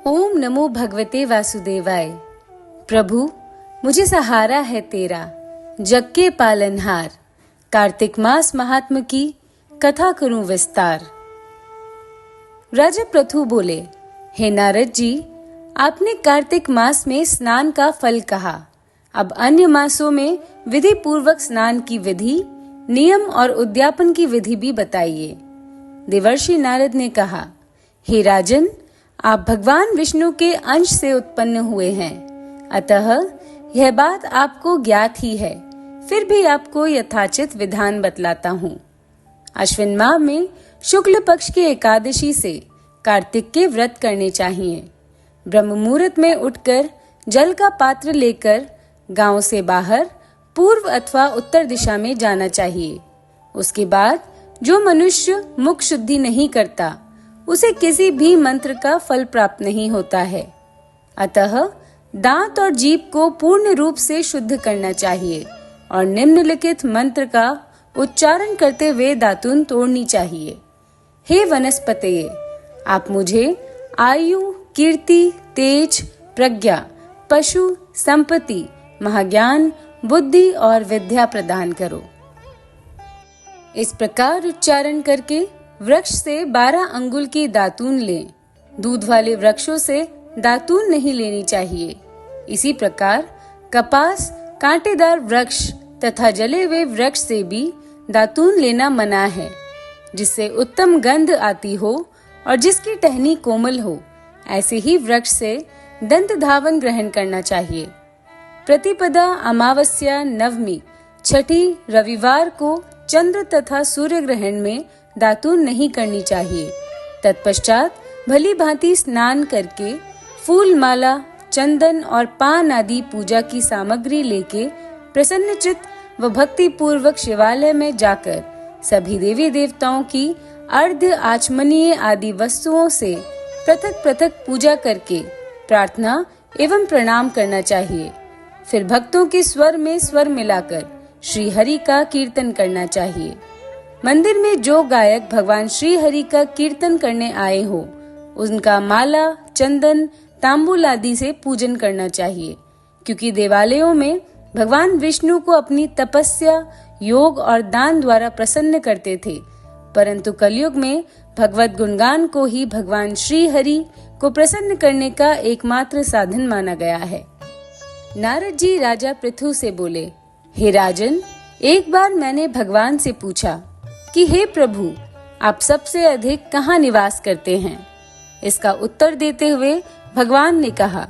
ओम नमो भगवते वासुदेवाय। प्रभु, मुझे सहारा है तेरा, जग के पालनहार। कार्तिक मास महात्म की कथा करूं विस्तार। राजा पृथु बोले, हे नारद जी, आपने कार्तिक मास में स्नान का फल कहा। अब अन्य मासों में विधि पूर्वक स्नान की विधि, नियम और उद्यापन की विधि भी बताइए। देवर्षि नारद ने कहा, हे राजन, आप भगवान विष्णु के अंश से उत्पन्न हुए हैं, अतः यह बात आपको ज्ञात ही है। फिर भी आपको यथाचित विधान बतलाता हूँ। अश्विन माह में शुक्ल पक्ष की एकादशी से कार्तिक के व्रत करने चाहिए। ब्रह्म मुहूर्त में उठकर जल का पात्र लेकर गांव से बाहर पूर्व अथवा उत्तर दिशा में जाना चाहिए। उसके बाद जो मनुष्य मुख शुद्धि नहीं करता, उसे किसी भी मंत्र का फल प्राप्त नहीं होता है। अतः दांत और जीभ को पूर्ण रूप से शुद्ध करना चाहिए और निम्नलिखित मंत्र का उच्चारण करते हुए दातून तोड़नी चाहिए। हे वनस्पतये, आप मुझे आयु, कीर्ति, तेज, प्रज्ञा, पशु, संपत्ति, महाज्ञान, बुद्धि और विद्या प्रदान करो। इस प्रकार उच्चारण करके वृक्ष से 12 अंगुल की दातून लें। दूध वाले वृक्षों से दातून नहीं लेनी चाहिए। इसी प्रकार कपास, कांटेदार वृक्ष तथा जले हुए वृक्ष से भी दातून लेना मना है। जिससे उत्तम गंध आती हो और जिसकी टहनी कोमल हो, ऐसे ही वृक्ष से दंत धावन ग्रहण करना चाहिए। प्रतिपदा, अमावस्या, नवमी, छठी, रविवार को चंद्र तथा सूर्य ग्रहण में दातून नहीं करनी चाहिए। तत्पश्चात भली भांति स्नान करके फूल माला, चंदन और पान आदि पूजा की सामग्री लेके प्रसन्नचित्त व भक्ति पूर्वक शिवालय में जाकर सभी देवी देवताओं की अर्घ्य, आचमनीय आदि वस्तुओं से पृथक पृथक पूजा करके प्रार्थना एवं प्रणाम करना चाहिए। फिर भक्तों के स्वर में स्वर मिलाकर श्री हरि का कीर्तन करना चाहिए। मंदिर में जो गायक भगवान श्री हरि का कीर्तन करने आए हो, उनका माला, चंदन, तांबूल आदि से पूजन करना चाहिए। क्योंकि देवालयों में भगवान विष्णु को अपनी तपस्या, योग और दान द्वारा प्रसन्न करते थे, परंतु कलयुग में भगवत गुणगान को ही भगवान श्री हरि को प्रसन्न करने का एकमात्र साधन माना गया है। नारद जी राजा पृथु से बोले, हे राजन, एक बार मैंने भगवान से पूछा कि हे प्रभु, आप सबसे अधिक कहाँ निवास करते हैं? इसका उत्तर देते हुए भगवान ने कहा,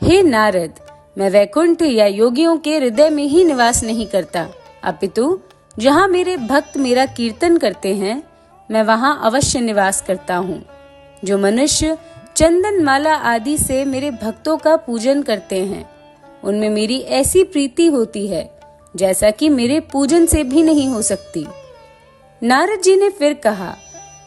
हे नारद, मैं वैकुंठ या योगियों के हृदय में ही निवास नहीं करता, अपितु जहाँ मेरे भक्त मेरा कीर्तन करते हैं, मैं वहाँ अवश्य निवास करता हूँ। जो मनुष्य चंदन माला आदि से मेरे भक्तों का पूजन करते हैं, उनमें मेरी ऐसी प्रीति होती है जैसा कि मेरे पूजन से भी नहीं हो सकती। नारद जी ने फिर कहा,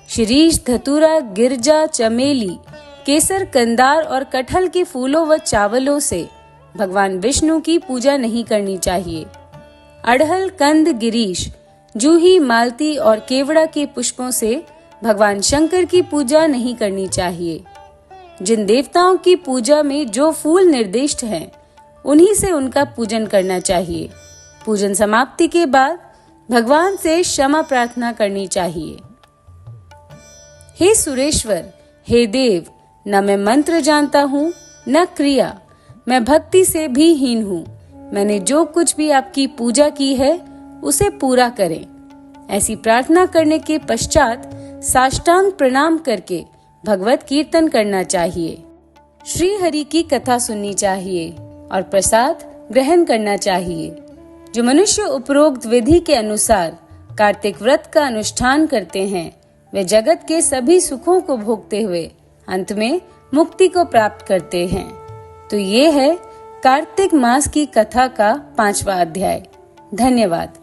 शिरीष, धतूरा, गिरजा, चमेली, केसर, कंदार और कटहल के फूलों व चावलों से भगवान विष्णु की पूजा नहीं करनी चाहिए। अड़हल, कंद, गिरीश, जूही, मालती और केवड़ा के पुष्पों से भगवान शंकर की पूजा नहीं करनी चाहिए। जिन देवताओं की पूजा में जो फूल निर्दिष्ट हैं, उन्हीं से उनका पूजन करना चाहिए। पूजन समाप्ति के बाद भगवान से क्षमा प्रार्थना करनी चाहिए। हे सुरेश्वर, हे देव, न मैं मंत्र जानता हूँ न क्रिया, मैं भक्ति से भी हीन हूँ। मैंने जो कुछ भी आपकी पूजा की है, उसे पूरा करें। ऐसी प्रार्थना करने के पश्चात साष्टांग प्रणाम करके भगवत कीर्तन करना चाहिए। श्री हरि की कथा सुननी चाहिए और प्रसाद ग्रहण करना चाहिए। जो मनुष्य उपरोक्त विधि के अनुसार कार्तिक व्रत का अनुष्ठान करते हैं, वे जगत के सभी सुखों को भोगते हुए अंत में मुक्ति को प्राप्त करते हैं। तो ये है कार्तिक मास की कथा का 5वां अध्याय। धन्यवाद।